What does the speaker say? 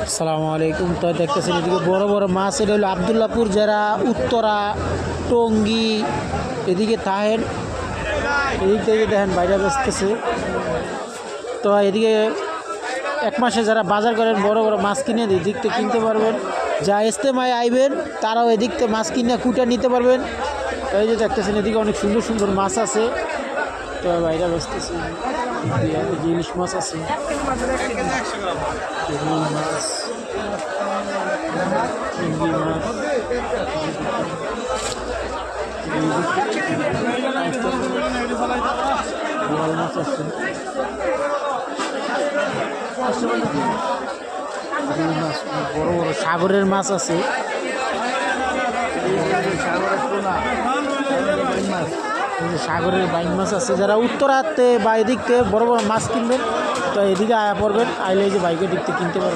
আসসালামু আলাইকুম। তো দেখতেছেন এদিকে বড় বড় মাছ, এটা হলো আবদুল্লাপুর, যারা উত্তরা, টঙ্গী, এদিকে তাহের, এদিক থেকে দেখেন বাইরে বেচতেছে। তো এদিকে এক মাসে যারা বাজার করেন বড় বড় মাছ কিনে এদিক থেকে কিনতে পারবেন। যা ইস্তেমায় আইবেন তারাও এদিক থেকে মাছ কিনে কুটা নিতে পারবেন। এই যে দেখতেছেন এদিকে অনেক সুন্দর সুন্দর মাছ আছে। তো বাইরে বেচতেছে, ইলিশ মাছ আছে, রুই মাছ, চিংড়ি মাছ, বোয়াল মাছ আছে, রুই মাছ, বড় বড় সাগরের মাছ আছে, সাগরের বাইন মাছ আছে। যারা উত্তরাতে বা এদিক থেকে বড় বড় মাছ কিনবেন তো এদিকে আয়া পড়বেন, আইলে এই যে বাইকের দিক থেকে কিনতে পারবেন।